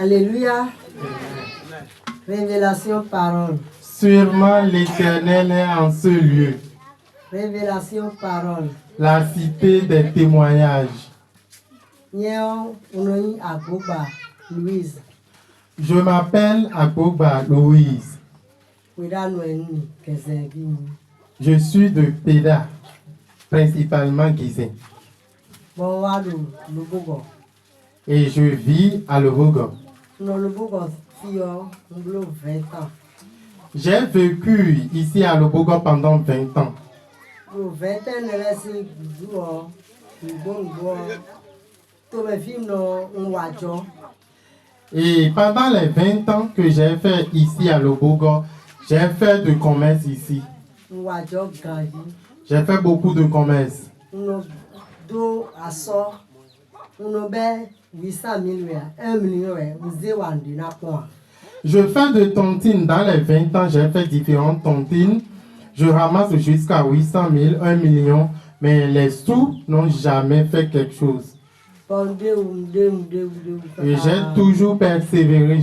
Alléluia. Révélation parole. Sûrement l'Éternel est en ce lieu. Révélation parole. La cité des témoignages. Nyeo unoi Agoba Louise. Je m'appelle Agoba Louise. Wiranweni Kezevini. Je suis de Péda, principalement Guizin. Bon wadu Lubogo. Et je vis à Lobogo. No Lubogo Fio Nglo 20 ans. J'ai vécu ici à Lobogo pendant 20 ans. Nglo 20 ans nelesi Guduo Ngbo Tome film no Nwajo. Et pendant les 20 ans que j'ai fait ici à Lobogo, j'ai fait du commerce ici. Nwajo Gandi. J'ai fait beaucoup de commerce. No do aso. Uno be 800 000 1 million Mze wandi na kwa. Je fais de tontines. Dans les 20 ans, j'ai fait différentes tontines. Je ramasse jusqu'à 800 000, 1 million, mais les sous n'ont jamais fait quelque chose. Et j'ai toujours persévéré,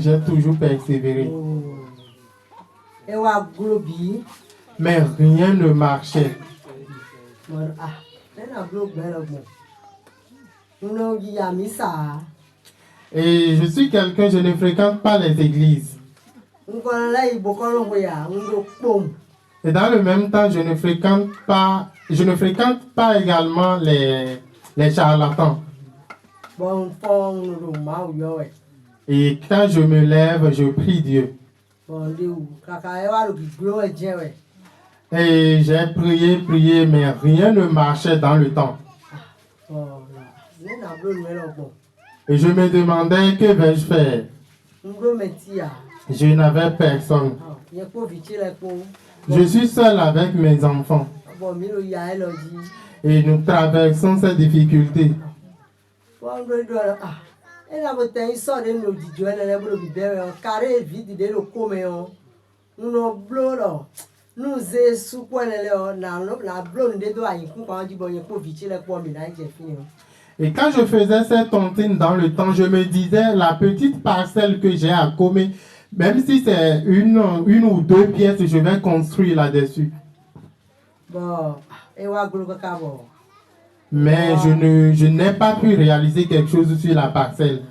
Mais rien ne marchait. Et je suis quelqu'un, je ne fréquente pas les églises. Et dans le même temps, je ne fréquente pas également les charlatans. Et quand je me lève, je prie Dieu. Et j'ai prié, mais rien ne marchait dans le temps. Et je me demandais que vais-je faire. Je n'avais personne. Je suis seul avec mes enfants. Et nous traversons ces difficultés. Et quand je faisais cette tontine dans le temps, je me disais, la petite parcelle que j'ai à Comé, même si c'est une ou deux pièces, je vais construire là-dessus. Mais je n'ai pas pu réaliser quelque chose sur la parcelle.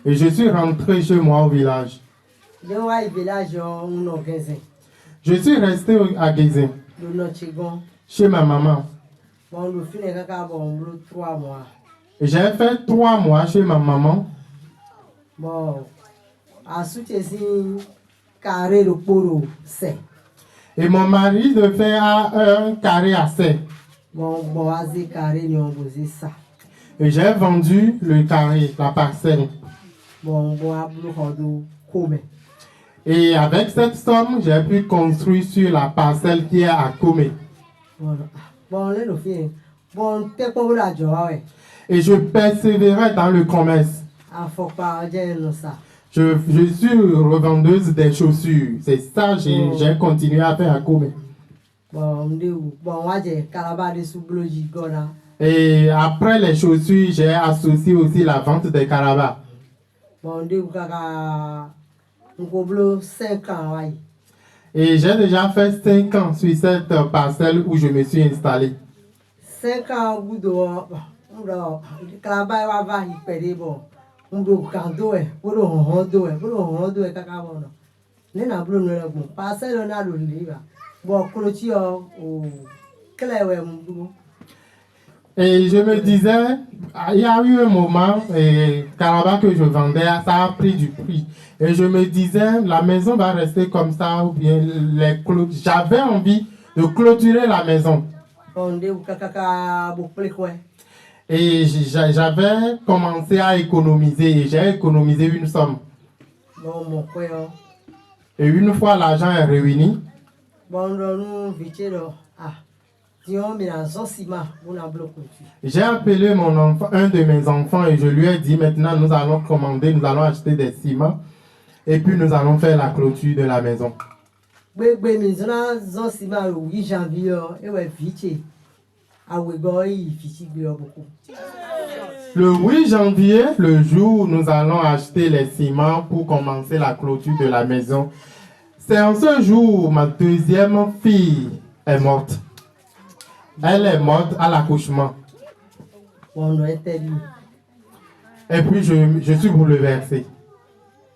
Et je suis rentré chez moi au village. Je suis resté à Guizin, chez ma maman. Et j'ai fait 3 mois chez ma maman. Et mon mari de faire un carré à 7. Et j'ai vendu le carré, la parcelle. Et avec cette somme, j'ai pu construire sur la parcelle qui est à Comé. Et je persévérais dans le commerce. Je suis revendeuse des chaussures. C'est ça que j'ai continué à faire à Comé. Et après les chaussures, j'ai associé aussi la vente des carabas. Et j'ai déjà fait 5 ans sur cette parcelle où je me suis installé. 5 ans, et je me disais, il y a eu un moment, carabas que je vendais, ça a pris du prix. Et je me disais, la maison va rester comme ça, ou bien j'avais envie de clôturer la maison. Et j'avais commencé à économiser, et j'ai économisé une somme. Et une fois l'argent est réuni, j'ai appelé mon enfant, un de mes enfants, et je lui ai dit, maintenant nous allons commander, nous allons acheter des ciments, et puis nous allons faire la clôture de la maison. Le 8 janvier, le jour où nous allons acheter les ciments pour commencer la clôture de la maison, c'est en ce jour où ma deuxième fille est morte. Elle est morte à l'accouchement. Bon, était dit. Et puis je suis bouleversé.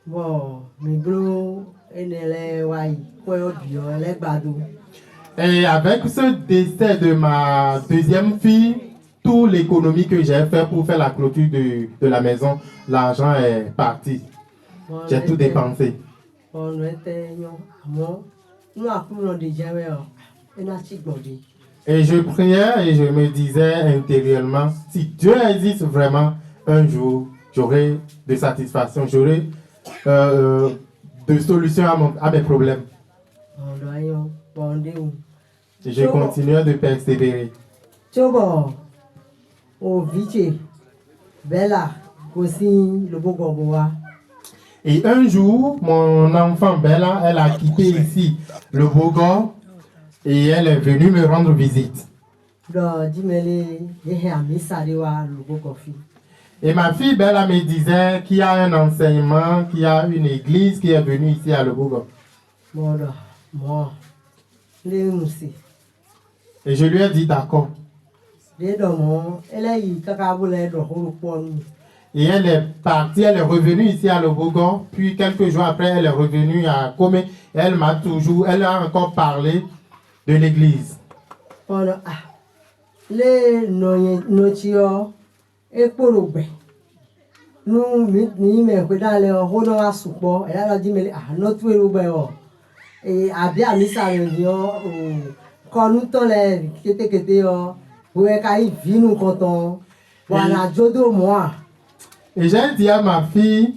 Bon, mes bros, et les ouais, les badou. Et avec ce décès de ma deuxième fille, toute l'économie que j'ai fait pour faire la clôture de la maison, l'argent est parti. J'ai tout dépensé. Bon, était nous apprenons déjà, et n'a Et je priais et je me disais intérieurement, si Dieu existe vraiment, un jour, j'aurai de satisfaction, j'aurai de solutions à mes problèmes. Et je continuais de persévérer. Et un jour, mon enfant Bella, elle a quitté ici le Bogor et elle est venue me rendre visite. Et ma fille Bella me disait qu'il y a un enseignement, qu'il y a une église qui est venue ici à Le Bogor. Et je lui ai dit d'accord. Et elle est partie, elle est revenue ici à Le Bogor. Puis quelques jours après, elle est revenue à Comé. Elle a encore parlé de l'église. Et j'ai dit à ma fille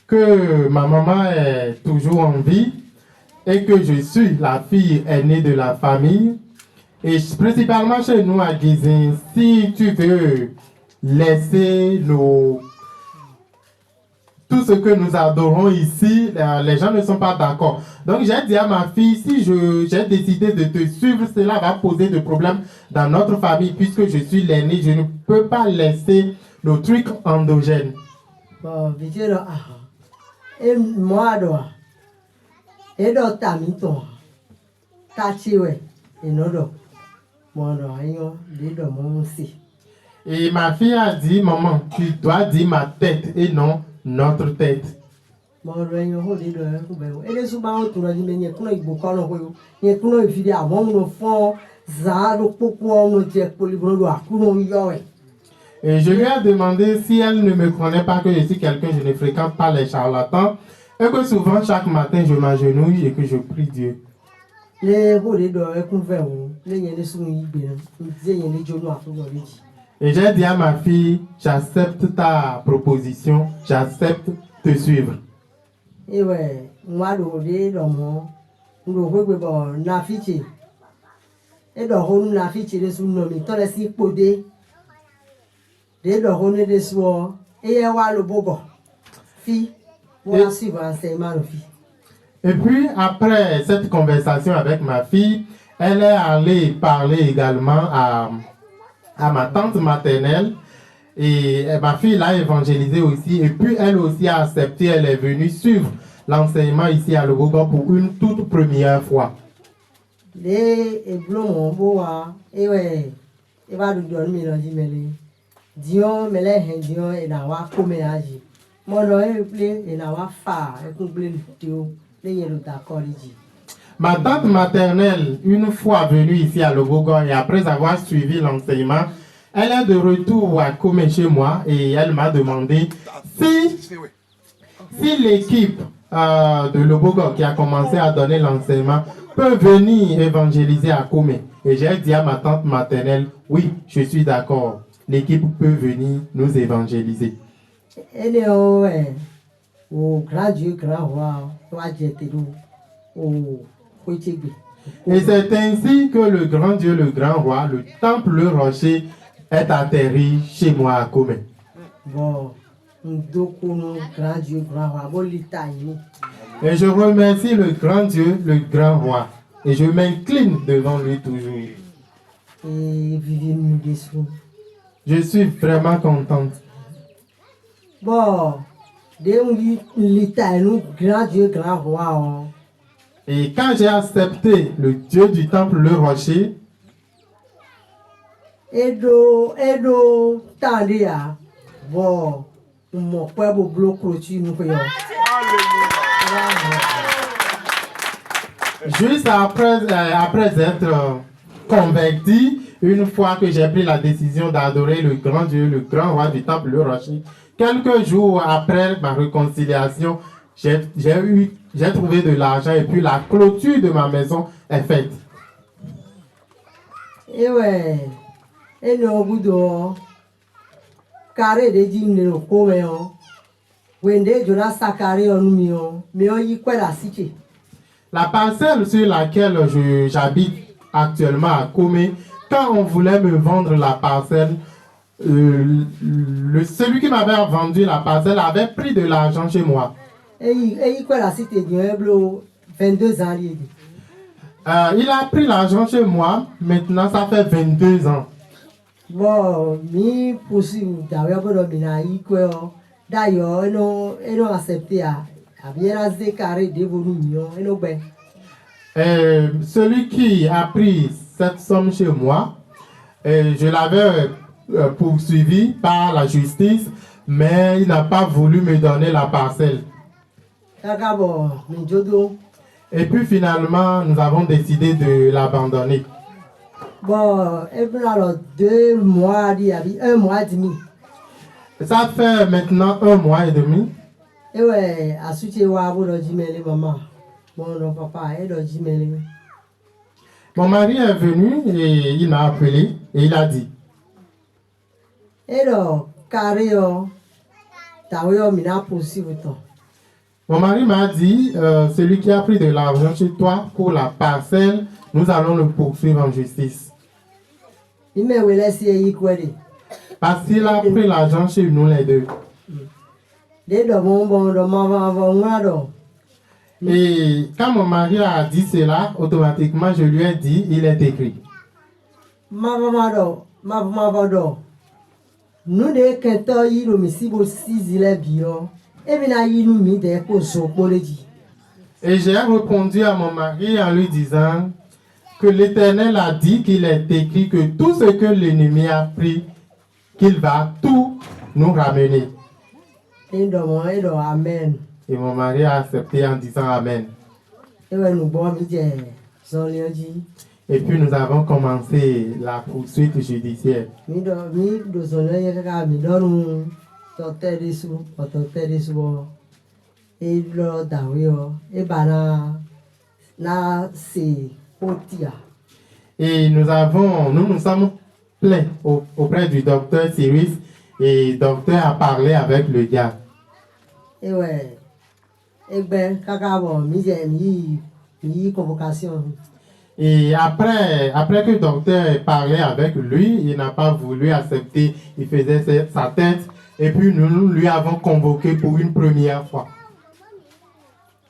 que ma maman est toujours en vie et que je suis la fille aînée de la famille. Et principalement chez nous à Guizin, si tu veux laisser tout ce que nous adorons ici, les gens ne sont pas d'accord. Donc j'ai dit à ma fille, si j'ai décidé de te suivre, cela va poser des problèmes dans notre famille puisque je suis l'aîné. Je ne peux pas laisser nos trucs endogènes. Et ma fille a dit, maman, tu dois dire ma tête et non notre tête. Et je lui ai demandé si elle ne me connaît pas, que je suis quelqu'un, je ne fréquente pas les charlatans, et que souvent, chaque matin, je m'agenouille et que je prie Dieu. Et j'ai dit à ma fille, j'accepte ta proposition, j'accepte de suivre. Et puis, après cette conversation avec ma fille, elle est allée parler également à ma tante maternelle. Et ma fille l'a évangélisée aussi. Et puis, elle aussi a accepté, elle est venue suivre l'enseignement ici à Le Bogor pour une toute première fois. Ma tante maternelle, une fois venue ici à Le Bogor et après avoir suivi l'enseignement, elle est de retour à Comé chez moi et elle m'a demandé si l'équipe de Le Bogor qui a commencé à donner l'enseignement peut venir évangéliser à Comé. Et j'ai dit à ma tante maternelle, oui, je suis d'accord. L'équipe peut venir nous évangéliser. Et c'est ainsi que le grand Dieu, le grand roi, le temple, le rocher est atterri chez moi à Comé. Et je remercie le grand Dieu, le grand roi. Et je m'incline devant lui toujours. Je suis vraiment contente. Bon, l'état nous grand Dieu, grand roi. Oh. Et quand j'ai accepté le Dieu du temple, le rocher, Edo, Tandia. Bon, mon père vous bloque clôture nous voyons. juste après être converti, une fois que j'ai pris la décision d'adorer le grand Dieu, le grand roi du temple, le rocher, quelques jours après ma réconciliation, j'ai trouvé de l'argent et puis la clôture de ma maison est faite. Et ouais, et nous au bout de carré de dîner au commun. Wende Jonas Sakari en nous, mais on y quoi la cité. La parcelle sur laquelle j'habite actuellement à Komé, quand on voulait me vendre la parcelle, celui qui m'avait vendu la parcelle avait pris de l'argent chez moi. Et il quoi la cité du 22 ans. Il a pris l'argent chez moi, maintenant ça fait 22 ans. Bon, mi possible d'avoir bon il quoi. D'ailleurs, ils ont accepté à bien carré de volumes. Celui qui a pris cette somme chez moi, je l'avais poursuivi par la justice, mais il n'a pas voulu me donner la parcelle. Et puis finalement, nous avons décidé de l'abandonner. Bon, et puis alors 2 mois, 1 mois et demi. Ça fait maintenant 1 mois et demi. Et ouais, à suite maman. Mon papa est dans Jimele. Mon mari est venu et il m'a appelé et il a dit. Et donc, carré, t'as mina possible. Mon mari m'a dit, celui qui a pris de l'argent chez toi pour la parcelle, nous allons le poursuivre en justice. Il m'a laissé y quoi. Parce qu'il a pris l'argent chez nous les deux. Et quand mon mari a dit cela, automatiquement je lui ai dit, il est écrit. Nous de kento yi lo misi bo sizile bio. E bina yi nu mi de ko so poleji. Et j'ai répondu à mon mari en lui disant que l'Éternel a dit qu'il est écrit que tout ce que l'ennemi a pris, qu'il va tout nous ramener. Amen. Et mon mari a accepté en disant Amen. Et puis nous avons commencé la poursuite judiciaire. Et nous nous sommes plaints auprès du docteur Cyrus et le docteur a parlé avec le diable. Et après que le docteur ait parlé avec lui, il n'a pas voulu accepter, il faisait sa tête et puis nous lui avons convoqué pour une première fois.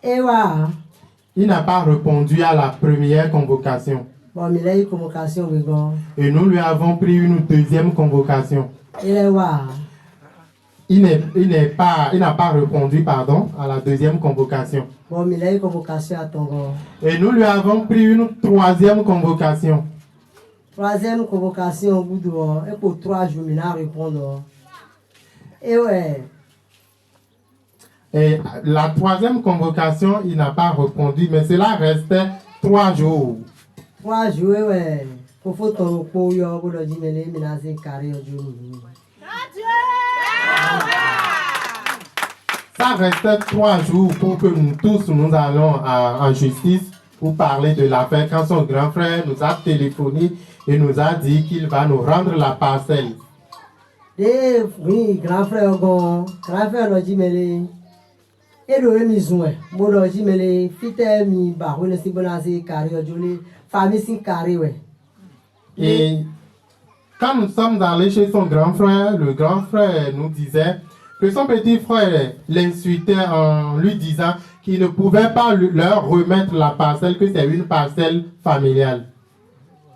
Il n'a pas répondu à la première convocation. Et nous lui avons pris une deuxième convocation. Il n'a pas répondu à la deuxième convocation. Et nous lui avons pris une troisième convocation. Troisième convocation, au bout de et pour 3 jours, il a répondu. Et ouais. Et la troisième convocation, il n'a pas répondu, mais cela restait 3 jours. 3 jours, ouais. Pour faut ton pour yo pour le dire mais menacer carré aujourd'hui. Ça restait 3 jours pour que nous tous nous allons en justice pour parler de l'affaire quand son grand frère nous a téléphoné et nous a dit qu'il va nous rendre la parcelle. Oui, grand frère le dit mais et le maison bon le dit mais fite mi ba on si bonazé carré aujourd'hui famille si carré ouais. Et quand nous sommes allés chez son grand frère, le grand frère nous disait que son petit frère l'insultait en lui disant qu'il ne pouvait pas leur remettre la parcelle, que c'est une parcelle familiale.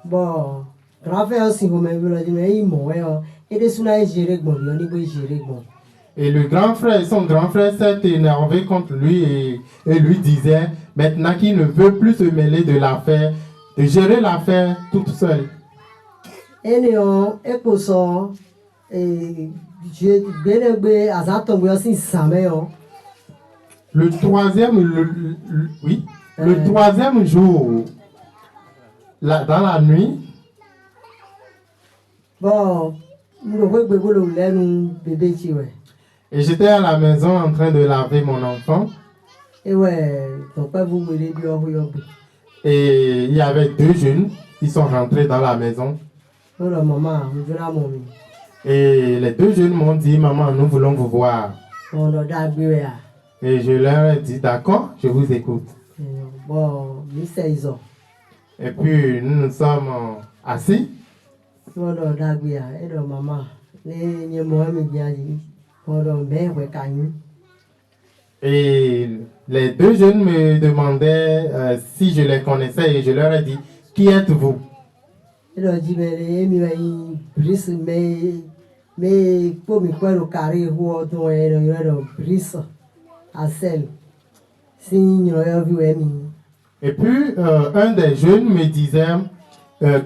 Bon, grand frère aussi, vous m'avez dit, mais il m'a Et des souna géré bon, on y géré bon. Et le grand frère, son grand frère s'est énervé contre lui et lui disait maintenant qu'il ne veut plus se mêler de l'affaire, de gérer l'affaire toute seule. Et néon, et pour ça, et je bénégbé à ça tombe aussi saméon. Le troisième, oui, le troisième jour, dans la nuit, Bon, nous voyons que vous l'avez bébé qui ouais. et j'étais à la maison en train de laver mon enfant. Et ouais, donc pas vous voulez bien vous. Et il y avait deux jeunes qui sont rentrés dans la maison. Oh la maman, vous la maman. Et les deux jeunes m'ont dit, maman, nous voulons vous voir. On a d'abord. Et je leur ai dit, d'accord, je vous écoute. Bon, ils ont. Et puis nous nous sommes assis. On a d'abord. Et la maman, les mots me disent, on a bien reconnu. Et les deux jeunes me demandaient si je les connaissais et je leur ai dit, qui êtes-vous? Il a dit, mais pour me faire le carré, ou autre, il y a un brise à celle. Si il y a vu, Et puis un des jeunes me disait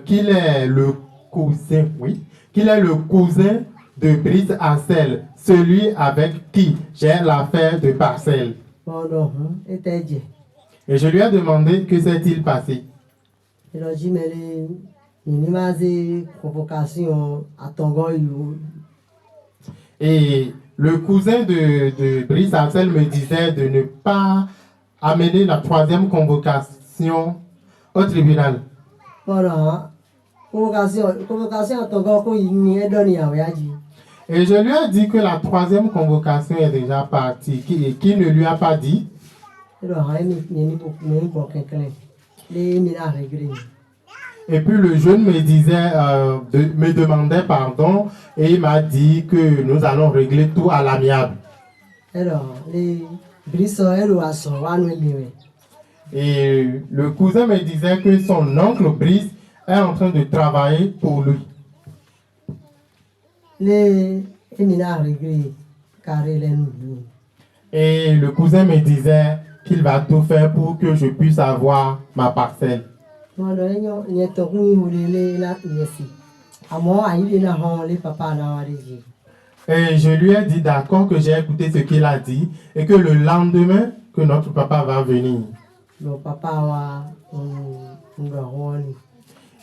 qu'il est le cousin, oui, qu'il est le cousin de Brice Assel, celui avec qui j'ai l'affaire de parcelle. Et je lui ai demandé que s'est-il passé. Il a dit, mais les convocations à Tongo. Et le cousin de Brice Assel me disait de ne pas amener la troisième convocation au tribunal. Voilà. Convocation à Tongo, il est donné à Voyage. Et je lui ai dit que la troisième convocation est déjà partie, qui ne lui a pas dit. Et puis le jeune me disait, me demandait pardon et il m'a dit que nous allons régler tout à l'amiable. Et le cousin me disait que son oncle Brice est en train de travailler pour lui. Et le cousin me disait qu'il va tout faire pour que je puisse avoir ma parcelle. Et je lui ai dit d'accord que j'ai écouté ce qu'il a dit et que le lendemain que notre papa va venir.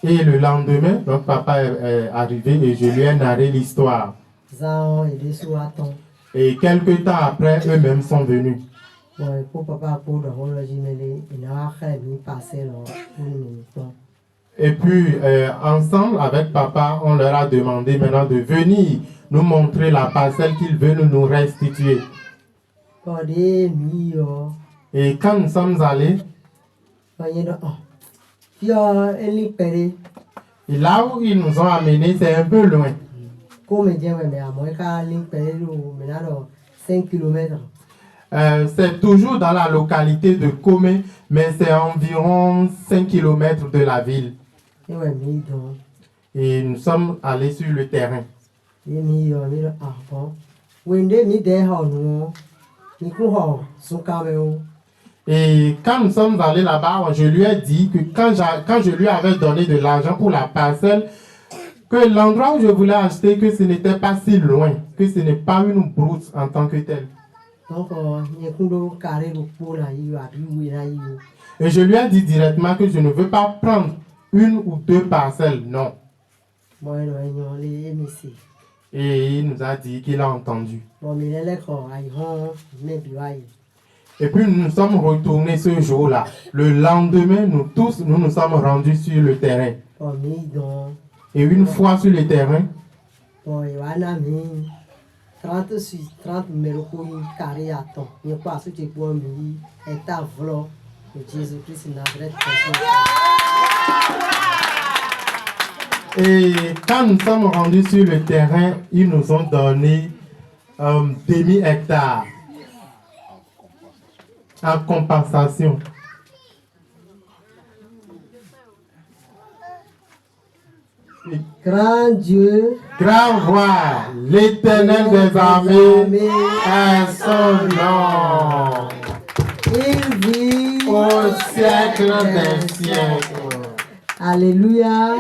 Et le lendemain, notre papa est arrivé et je lui ai narré l'histoire. Et quelques temps après, eux-mêmes sont venus. Et puis, ensemble avec papa, on leur a demandé maintenant de venir nous montrer la parcelle qu'ils veulent nous restituer. Et quand nous sommes allés, et là où ils nous ont amenés, c'est un peu loin. C'est toujours dans la localité de Komé, mais c'est environ 5 km de la ville. Et nous sommes allés sur le terrain. Et quand nous sommes allés là-bas, je lui ai dit que quand je lui avais donné de l'argent pour la parcelle, que l'endroit où je voulais acheter, que ce n'était pas si loin, que ce n'est pas une brousse en tant que telle. Et je lui ai dit directement que je ne veux pas prendre une ou deux parcelles, non. Et il nous a dit qu'il a entendu. Et puis nous sommes retournés ce jour-là. Le lendemain, nous nous sommes rendus sur le terrain. Et une fois sur le terrain, 30 numéros carré à temps. Il n'y a pas ce que tu peux me dire. Et ta vlog de Jésus-Christ Nazareth. Et quand nous sommes rendus sur le terrain, ils nous ont donné demi-hectare en compensation. Grand Dieu, grand roi, l'Éternel des armées est son nom. il vit Au siècle des siècles. Alléluia.